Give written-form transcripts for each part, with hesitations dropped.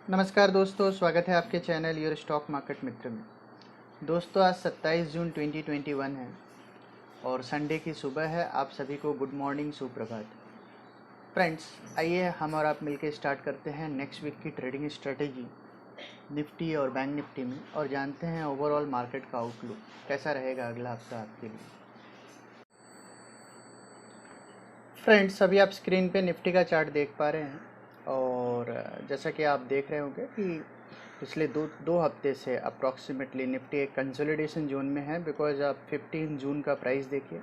नमस्कार दोस्तों, स्वागत है आपके चैनल योर स्टॉक मार्केट मित्र में। दोस्तों, आज 27 जून 2021 है और संडे की सुबह है। आप सभी को गुड मॉर्निंग, सुप्रभात। फ्रेंड्स, आइए हम और आप मिलकर स्टार्ट करते हैं नेक्स्ट वीक की ट्रेडिंग स्ट्रेटेजी निफ्टी और बैंक निफ्टी में और जानते हैं ओवरऑल मार्केट का आउटलुक कैसा रहेगा अगला हफ्ता आपके लिए। फ्रेंड्स, अभी आप स्क्रीन पे निफ्टी का चार्ट देख पा रहे हैं और जैसा कि आप देख रहे होंगे कि पिछले दो हफ्ते से अप्रॉक्सीमेटली निफ्टी एक कंसोलिडेशन जोन में है। बिकॉज आप 15 जून का प्राइस देखिए,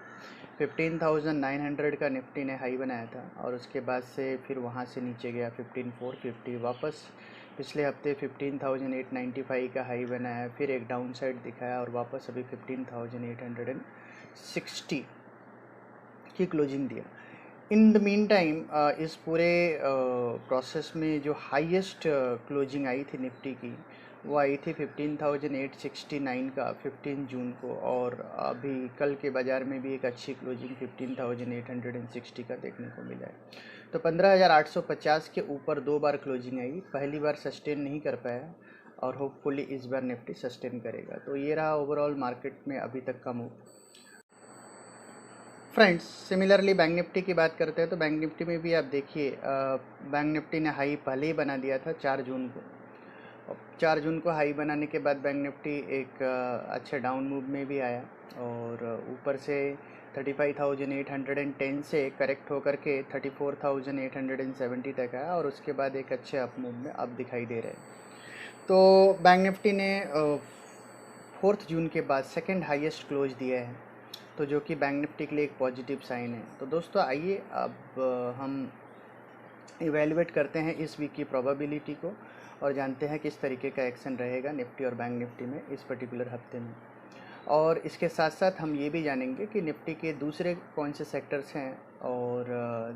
15,900 का निफ्टी ने हाई बनाया था और उसके बाद से फिर वहाँ से नीचे गया 15,450, वापस पिछले हफ्ते 15,895 का हाई बनाया, फिर एक डाउन साइड दिखाया और वापस अभी 15,860 की क्लोजिंग दिया। इन द मीन टाइम इस पूरे प्रोसेस में जो हाईएस्ट क्लोजिंग आई थी निफ्टी की, वो आई थी 15,869 का 15 जून को, और अभी कल के बाज़ार में भी एक अच्छी क्लोजिंग 15,860 का देखने को मिला है। तो 15,850 के ऊपर दो बार क्लोजिंग आई, पहली बार सस्टेन नहीं कर पाया और होपफुली इस बार निफ्टी सस्टेन करेगा। तो ये रहा ओवरऑल मार्केट में अभी तक का move. Friends, similarly bank Nifty की बात करते हैं तो बैंक निफ्टी में भी आप देखिए, बैंक निफ्टी ने हाई पहले ही बना दिया था 4 जून को। 4 जून को हाई बनाने के बाद बैंक निफ्टी एक अच्छे डाउन मूव में भी आया और ऊपर से 35,810 से करेक्ट होकर के 34,870 तक आया और उसके बाद एक अच्छे अप मूव में अब दिखाई दे रहे हैं। तो बैंक निफ्टी ने 4 जून के बाद सेकेंड हाईएस्ट क्लोज दिया है, तो जो कि बैंक निफ्टी के लिए एक पॉजिटिव साइन है। तो दोस्तों, आइए अब हम इवेल्युएट करते हैं इस वीक की प्रोबेबिलिटी को और जानते हैं किस तरीके का एक्शन रहेगा निफ्टी और बैंक निफ्टी में इस पर्टिकुलर हफ्ते में। और इसके साथ साथ हम ये भी जानेंगे कि निफ्टी के दूसरे कौन से सेक्टर्स हैं और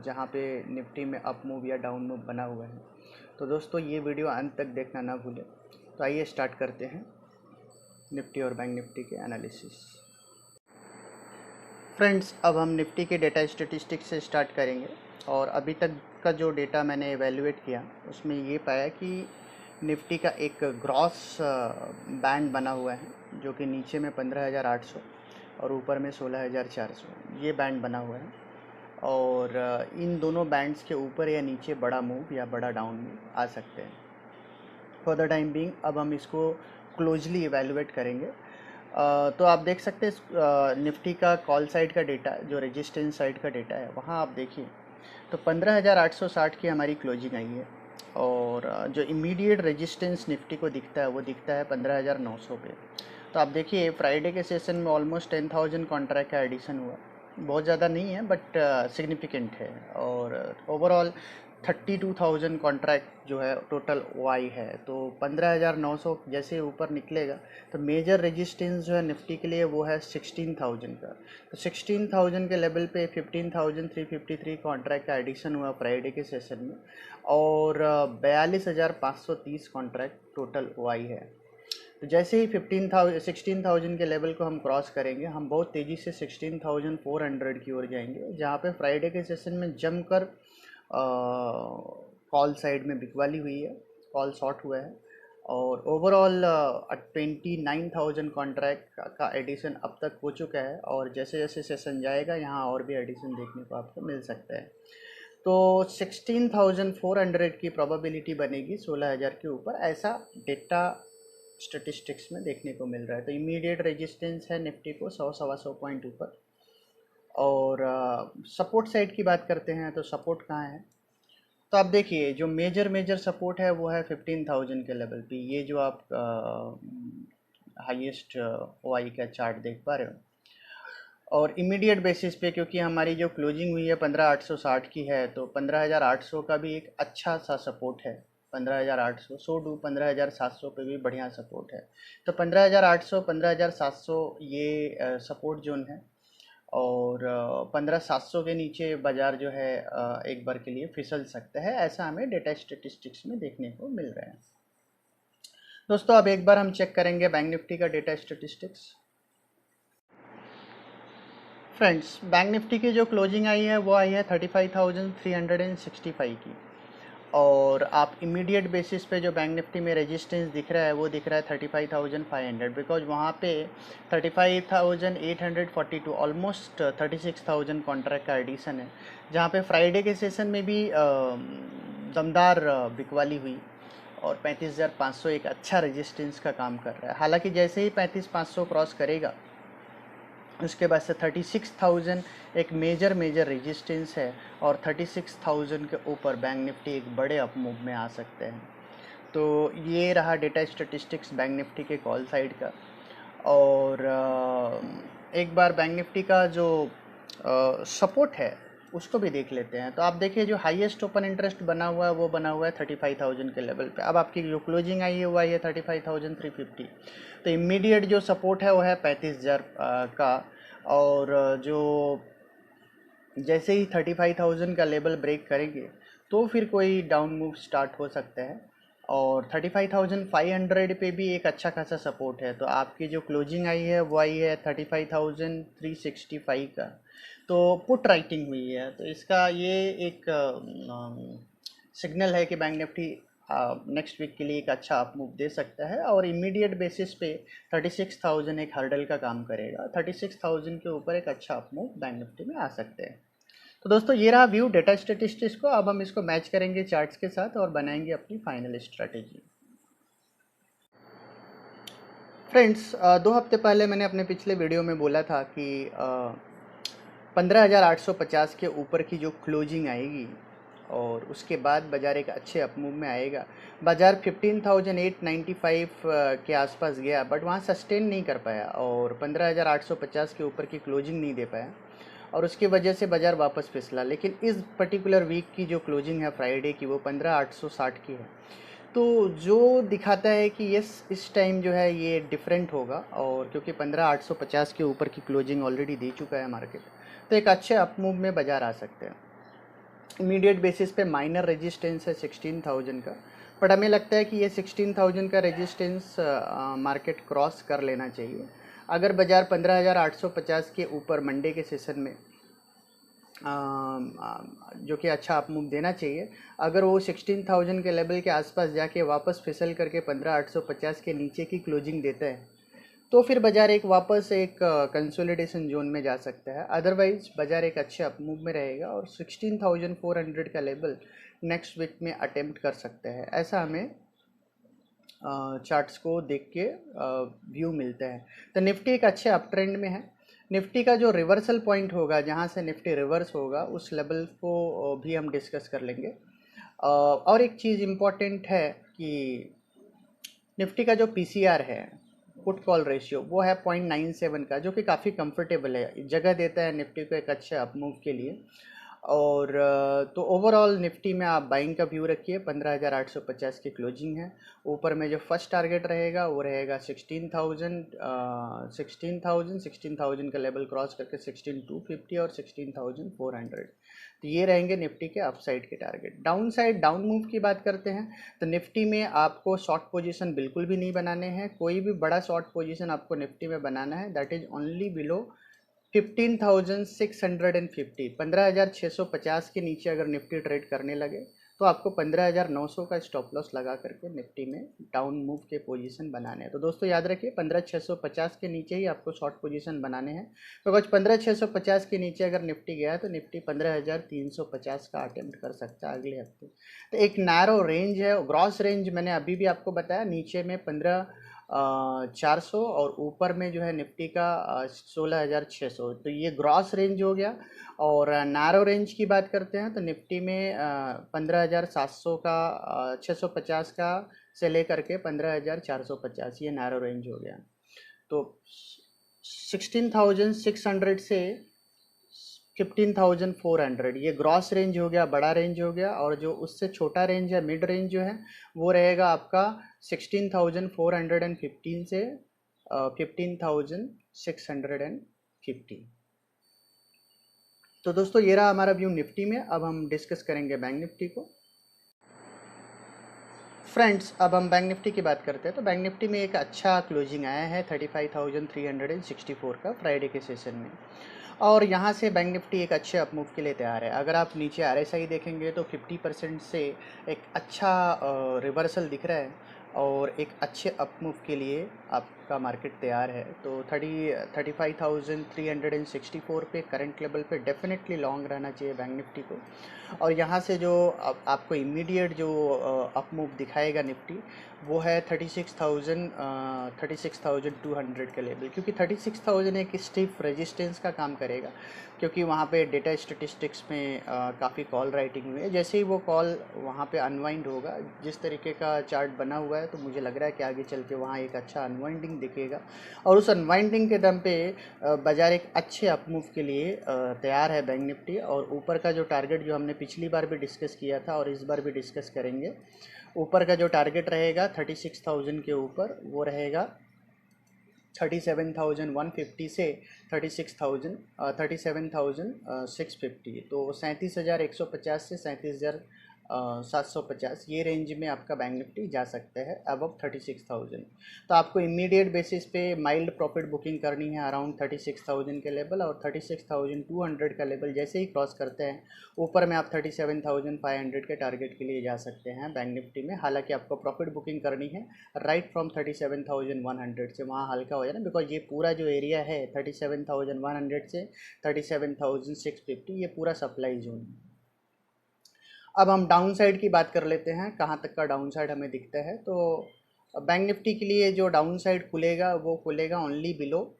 जहाँ पे निफ्टी में अप मूव या डाउन मूव बना हुआ है। तो दोस्तों, ये वीडियो अंत तक देखना ना भूलें। तो आइए स्टार्ट करते हैं निफ्टी और बैंक निफ्टी के एनालिसिस। फ्रेंड्स, अब हम निफ्टी के डेटा स्टेटिस्टिक्स से स्टार्ट करेंगे और अभी तक का जो डेटा मैंने एवेल्युएट किया उसमें ये पाया कि निफ्टी का एक ग्रॉस बैंड बना हुआ है जो कि नीचे में 15,800 और ऊपर में 16,400, ये बैंड बना हुआ है। और इन दोनों बैंड्स के ऊपर या नीचे बड़ा मूव या बड़ा डाउन मूव आ सकते हैं। फॉर द टाइम बीइंग अब हम इसको क्लोजली इवेलुएट करेंगे। तो आप देख सकते हैं निफ्टी का कॉल साइड का डेटा, जो रेजिस्टेंस साइड का डेटा है, वहाँ आप देखिए तो 15,860 की हमारी क्लोजिंग आई है और जो इमीडिएट रेजिस्टेंस निफ्टी को दिखता है वो दिखता है 15,900 पे। तो आप देखिए फ्राइडे के सेशन में ऑलमोस्ट 10,000 कॉन्ट्रैक्ट का एडिशन हुआ। बहुत ज़्यादा नहीं है बट सिग्निफिकेंट है। और ओवरऑल 32,000 कॉन्ट्रैक्ट जो है टोटल वाई है। तो 15,900 जैसे ऊपर निकलेगा तो मेजर रेजिस्टेंस जो है निफ्टी के लिए वो है 16,000 का। तो 16,000 के लेवल पे 15,353 कॉन्ट्रैक्ट का एडिशन हुआ फ्राइडे के सेशन में और 42,530 कॉन्ट्रैक्ट टोटल वाई है। तो जैसे ही 16,000 के लेवल को हम क्रॉस करेंगे, हम बहुत तेज़ी से 16,400 की ओर जाएंगे, जहाँ पे फ्राइडे के सेशन में जमकर कॉल साइड में बिकवाली हुई है, कॉल शॉर्ट हुआ है और ओवरऑल 29,000 कॉन्ट्रैक्ट का एडिशन अब तक हो चुका है और जैसे जैसे सेशन जाएगा यहाँ और भी एडिशन देखने को आपको मिल सकता है। तो 16,400 की प्रोबेबिलिटी बनेगी 16,000 के ऊपर, ऐसा डेटा स्टेटिस्टिक्स में देखने को मिल रहा है। तो इमीडिएट रेजिस्टेंस है निफ्टी को 100-125 पॉइंट ऊपर। और सपोर्ट साइड की बात करते हैं तो सपोर्ट कहाँ है, तो आप देखिए जो मेजर सपोर्ट है वो है 15,000 के लेवल पे। ये जो आप हाईएस्ट वाई का चार्ट देख पा रहे हो और इमीडिएट बेसिस पे, क्योंकि हमारी जो क्लोजिंग हुई है 15,860 की है, तो 15,800 का भी एक अच्छा सा सपोर्ट है। 15,800 सो डू 15,700 पे भी बढ़िया सपोर्ट है। तो 15,800 15,700 ये सपोर्ट जोन है और 15,700 के नीचे बाज़ार जो है एक बार के लिए फिसल सकता है, ऐसा हमें डेटा स्टेटिस्टिक्स में देखने को मिल रहा है। दोस्तों, अब एक बार हम चेक करेंगे बैंक निफ्टी का data statistics. Friends, bank Nifty की जो क्लोजिंग आई है वो आई है 35,365 की और आप इमीडिएट बेसिस पे जो बैंक निफ्टी में रेजिस्टेंस दिख रहा है वो दिख रहा है 35,500, बिकॉज वहाँ पे 35,842 ऑलमोस्ट 36,000 कॉन्ट्रैक्ट का एडिशन है, जहाँ पे फ्राइडे के सेशन में भी दमदार बिकवाली हुई और 35,500 एक अच्छा रेजिस्टेंस का काम कर रहा है। हालांकि जैसे ही 35,500 क्रॉस करेगा उसके बाद से 36,000 एक मेजर रेजिस्टेंस है और 36,000 के ऊपर बैंक निफ्टी एक बड़े अप मूव में आ सकते हैं। तो ये रहा डेटा स्टेटिस्टिक्स बैंक निफ्टी के कॉल साइड का। और एक बार बैंक निफ्टी का जो सपोर्ट है उसको भी देख लेते हैं। तो आप देखिए जो हाईएस्ट ओपन इंटरेस्ट बना हुआ है वो बना हुआ है 35,000 के लेवल पे। अब आपकी जो क्लोजिंग आई है वो आई है 35,350। तो इमीडिएट जो सपोर्ट है वो है 35,000 का। और जो जैसे ही 35,000 का लेवल ब्रेक करेंगे तो फिर कोई डाउन मूव स्टार्ट हो सकता है। और 35,500 पे भी एक अच्छा खासा सपोर्ट है। तो आपकी जो क्लोजिंग आई है वो आई है 35,365 का। तो पुट राइटिंग हुई है, तो इसका ये एक सिग्नल है कि बैंक निफ्टी नेक्स्ट वीक के लिए एक अच्छा अप मूव दे सकता है। और इमीडिएट बेसिस पे 36,000 एक हर्डल का काम करेगा। 36,000 के ऊपर एक अच्छा अप मूव बैंक निफ्टी में आ सकते हैं। तो दोस्तों ये रहा व्यू डेटा स्टेटिस्टिक्स को। अब हम इसको मैच करेंगे चार्ट्स के साथ और बनाएंगे अपनी फाइनल स्ट्रैटेजी। फ्रेंड्स 2 हफ्ते पहले मैंने अपने पिछले वीडियो में बोला था कि 15,850 के ऊपर की जो क्लोजिंग आएगी और उसके बाद बाज़ार एक अच्छे अपमूव में आएगा। बाज़ार 15,895 के आसपास गया बट वहाँ सस्टेन नहीं कर पाया और 15,850 के ऊपर की क्लोजिंग नहीं दे पाया और उसकी वजह से बाज़ार वापस फिसला। लेकिन इस पर्टिकुलर वीक की जो क्लोजिंग है फ्राइडे की वो 15,860 की है। तो जो दिखाता है कि यस इस टाइम जो है ये डिफरेंट होगा। और क्योंकि 15,850 के ऊपर की क्लोजिंग ऑलरेडी दे चुका है मार्केट, तो एक अच्छे अपमूव में बाज़ार आ सकते हैं। इमीडिएट बेसिस पे माइनर रेजिस्टेंस है 16,000 का, बट हमें लगता है कि ये 16,000 का रेजिस्टेंस मार्केट क्रॉस कर लेना चाहिए। अगर बाज़ार 15,850 के ऊपर मंडे के सेशन में जो कि अच्छा अप मूव देना चाहिए, अगर वो 16,000 के लेवल के आसपास जाके वापस फिसल करके 15,850 के नीचे की क्लोजिंग देता है तो फिर बाज़ार एक वापस एक कंसोलिडेशन जोन में जा सकता है। अदरवाइज बाज़ार एक अच्छे अप मूव में रहेगा और 16,400 का लेवल नेक्स्ट वीक में अटेम्प्ट कर सकते हैं। ऐसा हमें चार्ट्स को देख के व्यू मिलता है। तो निफ्टी एक अच्छे अप ट्रेंड में है। निफ्टी का जो रिवर्सल पॉइंट होगा, जहाँ से निफ्टी रिवर्स होगा, उस लेवल को भी हम डिस्कस कर लेंगे। और एक चीज़ इम्पॉर्टेंट है कि निफ्टी का जो पीसीआर है, पुट कॉल रेशियो, वो है 0.97 का, जो कि काफ़ी कंफर्टेबल है, जगह देता है निफ्टी को एक अच्छे अप मूव के लिए। और तो ओवरऑल निफ्टी में आप बाइंग का व्यू रखिए। 15,850 की क्लोजिंग है। ऊपर में जो फर्स्ट टारगेट रहेगा वो रहेगा 16,000 का लेवल क्रॉस करके 16,250 और 16,400। तो ये रहेंगे निफ्टी के अपसाइड के target. Down side down move की बात करते हैं तो निफ्टी में आपको शॉर्ट पोजीशन बिल्कुल भी नहीं बनाने हैं। कोई भी बड़ा शॉर्ट पोजीशन आपको निफ्टी में बनाना है दैट इज ओनली बिलो 15,650। 15,650 के नीचे अगर निफ्टी ट्रेड करने लगे तो आपको 15,900 का स्टॉप लॉस लगा करके निफ्टी में डाउन मूव के पोजीशन बनाने हैं। तो दोस्तों याद रखिए 15,650 के नीचे ही आपको शॉर्ट पोजीशन बनाने हैं, बिकॉज 15,650 के नीचे अगर निफ्टी गया तो निफ्टी 15,350 का अटेम्प्ट कर सकता है अगले हफ्ते। तो एक नैरो रेंज है। ग्रॉस रेंज मैंने अभी भी आपको बताया, नीचे में 15,400 और ऊपर में जो है निफ्टी का 16,600। तो ये ग्रॉस रेंज हो गया। और नैरो रेंज की बात करते हैं तो निफ्टी में 15,700 का 650 का से लेकर के 15,450 ये नैरो रेंज हो गया। तो 16,600 से 15,400 ये ग्रॉस रेंज हो गया, बड़ा रेंज हो गया। और जो उससे छोटा रेंज है, मिड रेंज जो है, वो रहेगा आपका 16,415 से 15,650। तो दोस्तों ये रहा हमारा व्यू निफ्टी में। अब हम डिस्कस करेंगे बैंक निफ्टी को। फ्रेंड्स अब हम बैंक निफ्टी की बात करते हैं। तो बैंक निफ्टी में एक अच्छा क्लोजिंग आया है 35,364 का फ्राइडे के सेशन में। और यहाँ से बैंक निफ्टी एक अच्छे अप मूव के लिए तैयार है। अगर आप नीचे RSI देखेंगे तो 50% से एक अच्छा रिवर्सल दिख रहा है और एक अच्छे अप मूव के लिए आपका मार्केट तैयार है। तो 35,364 पे करंट लेवल पे डेफिनेटली लॉन्ग रहना चाहिए बैंक निफ्टी को। और यहाँ से जो आपको इमीडिएट जो अप मूव दिखाएगा निफ्टी, वो है 36,200 का लेवल, क्योंकि 36,000 एक स्टिफ रेजिस्टेंस का काम करेगा, क्योंकि वहाँ पे डेटा स्टेटिस्टिक्स में काफ़ी कॉल राइटिंग हुई है। जैसे ही वो कॉल वहाँ पे अनवाइंड होगा, जिस तरीके का चार्ट बना हुआ है, तो मुझे लग रहा है कि आगे चल के वहाँ एक अच्छा अनवाइंडिंग दिखेगा और उस अनवाइंडिंग के दम पे बाज़ार एक अच्छे अप मूव के लिए तैयार है बैंक निफ्टी। और ऊपर का जो टारगेट जो हमने पिछली बार भी डिस्कस किया था और इस बार भी डिस्कस करेंगे, ऊपर का जो टारगेट रहेगा 36,000 के ऊपर, वो रहेगा 37,150 से 37,650। तो 37,150 से 37,750 ये रेंज में आपका बैंक निफ्टी जा सकता है अबव 36,000। तो आपको इमीडिएट बेसिस पे माइल्ड प्रॉफिट बुकिंग करनी है अराउंड 36,000 के लेवल, और 36,200 का लेवल जैसे ही क्रॉस करते हैं ऊपर में आप 37,500 के टारगेट के लिए जा सकते हैं बैंक निफ्टी में। हालांकि आपको प्रॉफिट बुकिंग करनी है राइट फ्रॉम 37,100 से, वहाँ हल्का हो जाए ना, बिकॉज ये पूरा जो एरिया है 37,100 से 37,650 ये पूरा सप्लाई जोन है। अब हम डाउन साइड की बात कर लेते हैं, कहाँ तक का डाउन साइड हमें दिखता है। तो बैंक निफ्टी के लिए जो डाउन साइड खुलेगा वो खुलेगा ओनली बिलो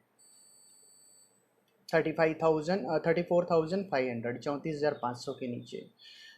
34,500, 34,500 के नीचे।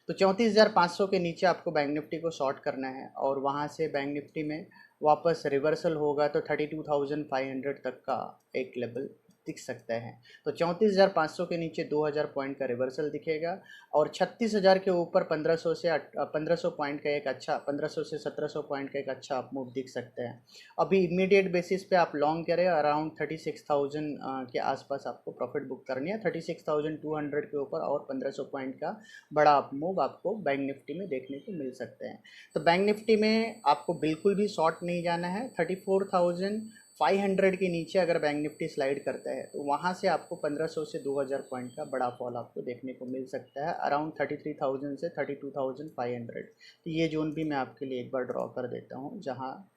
तो 34,500 के नीचे आपको बैंक निफ्टी को शॉर्ट करना है और वहाँ से बैंक निफ्टी में वापस रिवर्सल होगा तो 32,500 तक का एक लेवल दिख सकता है। तो 34,500 के नीचे 2,000 पॉइंट का रिवर्सल दिखेगा और 36,000 के ऊपर 1,500 से 1,500 पॉइंट का एक अच्छा 1,500 से 1,700 पॉइंट का एक अच्छा अप मूव दिख सकता है। अभी इमीडिएट बेसिस पे आप लॉन्ग करें अराउंड 36,000 के आसपास आपको प्रॉफिट बुक करनी है। 36,200 के ऊपर और 1,500 पॉइंट का बड़ा अप मूव आपको बैंक निफ्टी में देखने को मिल सकते हैं। तो बैंक निफ्टी में आपको बिल्कुल भी शॉर्ट नहीं जाना है। 34,500 के नीचे अगर बैंक निफ्टी स्लाइड करता है तो वहाँ से आपको 1,500 से 2,000 पॉइंट का बड़ा फॉल आपको देखने को मिल सकता है अराउंड 33,000 से 32,500। तो ये जोन भी मैं आपके लिए एक बार ड्रॉ कर देता हूँ, जहाँ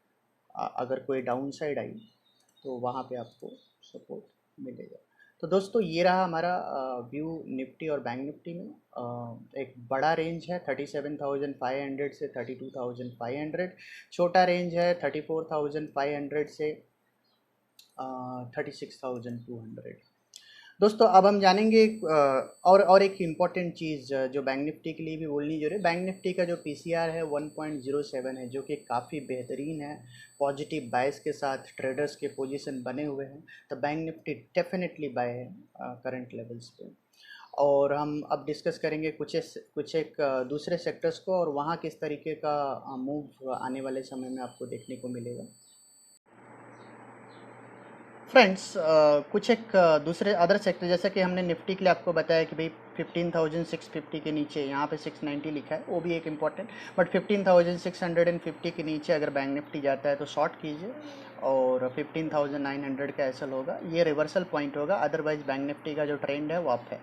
अगर कोई डाउन साइड आई तो वहाँ पे आपको सपोर्ट मिलेगा। तो दोस्तों ये रहा हमारा व्यू निफ्टी और बैंक निफ्टी में। एक बड़ा रेंज है 37,500 से 32,500, छोटा रेंज है 34,500 से 36,200। दोस्तों अब हम जानेंगे और एक इम्पॉर्टेंट चीज़ जो बैंक निफ्टी के लिए भी बोलनी जरूरी है। बैंक निफ्टी का जो PCR है 1.07 है, जो कि काफ़ी बेहतरीन है, पॉजिटिव बायस के साथ ट्रेडर्स के पोजीशन बने हुए हैं। तो बैंक निफ्टी डेफिनेटली बाय है करंट लेवल्स पे। और हम अब डिस्कस करेंगे कुछ एक दूसरे सेक्टर्स को और वहाँ किस तरीके का मूव आने वाले समय में आपको देखने को मिलेगा। फ्रेंड्स कुछ एक दूसरे अदर सेक्टर, जैसा कि हमने निफ्टी के लिए आपको बताया कि भाई 15,650 के नीचे, यहाँ पे 690 लिखा है, वो भी एक इम्पॉर्टेंट, बट 15,650 के नीचे अगर बैंक निफ्टी जाता है तो शॉर्ट कीजिए और 15,900 का एसएल होगा, ये रिवर्सल पॉइंट होगा। अदरवाइज बैंक निफ्टी का जो ट्रेंड है वो अप है,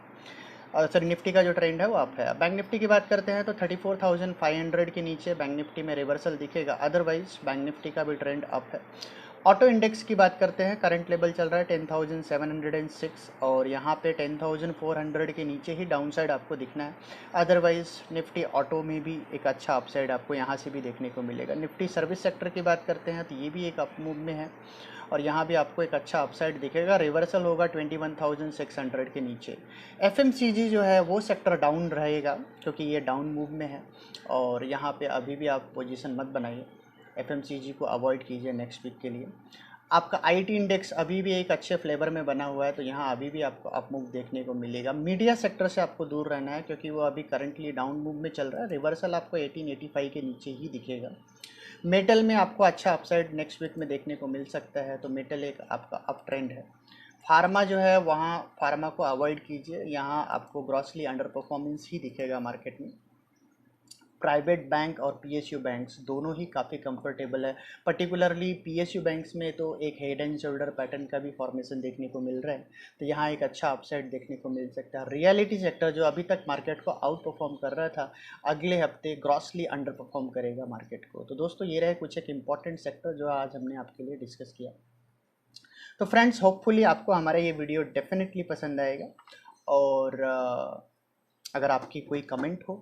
सॉरी निफ्टी का जो ट्रेंड है वो अप है। बैंक निफ्टी की बात करते हैं तो 34,500 के नीचे बैंक निफ्टी में रिवर्सल दिखेगा, अदरवाइज बैंक निफ्टी का भी ट्रेंड अप है। ऑटो इंडेक्स की बात करते हैं, करंट लेवल चल रहा है 10,706 और यहाँ पे 10,400 के नीचे ही डाउन साइड आपको दिखना है। अदरवाइज निफ्टी ऑटो में भी एक अच्छा अपसाइड आपको यहाँ से भी देखने को मिलेगा। निफ्टी सर्विस सेक्टर की बात करते हैं तो ये भी एक अप मूव में है और यहाँ भी आपको एक अच्छा अपसाइड दिखेगा, रिवर्सल होगा 21,600 के नीचे। FMCG जो है वो सेक्टर डाउन रहेगा क्योंकि ये डाउन मूव में है और यहाँ पे अभी भी आप पोजीशन मत बनाइए, FMCG को अवॉइड कीजिए नेक्स्ट वीक के लिए। आपका IT इंडेक्स अभी भी एक अच्छे फ्लेवर में बना हुआ है, तो यहाँ अभी भी आपको अप मूव देखने को मिलेगा। मीडिया सेक्टर से आपको दूर रहना है क्योंकि वो अभी करंटली डाउन मूव में चल रहा है, रिवर्सल आपको 1885 के नीचे ही दिखेगा। मेटल में आपको अच्छा अपसाइड नेक्स्ट वीक में देखने को मिल सकता है, तो मेटल एक आपका अप ट्रेंड है। फार्मा जो है वहाँ फार्मा को अवॉइड कीजिए, यहाँ आपको ग्रॉसली अंडर परफॉर्मेंस ही दिखेगा मार्केट में। प्राइवेट बैंक और पीएसयू बैंक्स दोनों ही काफ़ी कंफर्टेबल है। पर्टिकुलरली पीएसयू बैंक्स में तो एक हेड एंड शोल्डर पैटर्न का भी फॉर्मेशन देखने को मिल रहा है, तो यहाँ एक अच्छा अपसाइड देखने को मिल सकता है। रियलिटी सेक्टर जो अभी तक मार्केट को आउट परफॉर्म कर रहा था, अगले हफ्ते ग्रॉसली अंडर परफॉर्म करेगा मार्केट को। तो दोस्तों ये रहे कुछ एक इंपॉर्टेंट सेक्टर जो आज हमने आपके लिए डिस्कस किया। तो फ्रेंड्स होपफुली आपको हमारा ये वीडियो डेफिनेटली पसंद आएगा, और अगर आपकी कोई कमेंट हो,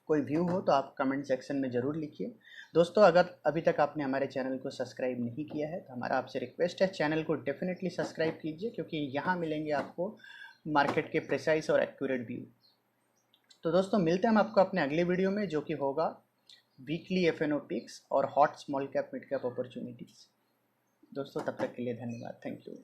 कोई व्यू हो, तो आप कमेंट सेक्शन में ज़रूर लिखिए। दोस्तों अगर अभी तक आपने हमारे चैनल को सब्सक्राइब नहीं किया है तो हमारा आपसे रिक्वेस्ट है, चैनल को डेफिनेटली सब्सक्राइब कीजिए, क्योंकि यहाँ मिलेंगे आपको मार्केट के प्रिसाइज और एक्यूरेट व्यू। तो दोस्तों मिलते हैं हम आपको अपने अगले वीडियो में, जो कि होगा वीकली एफएनओ पिक्स और hot small cap mid cap opportunities. दोस्तों तब तक के लिए धन्यवाद, थैंक यू।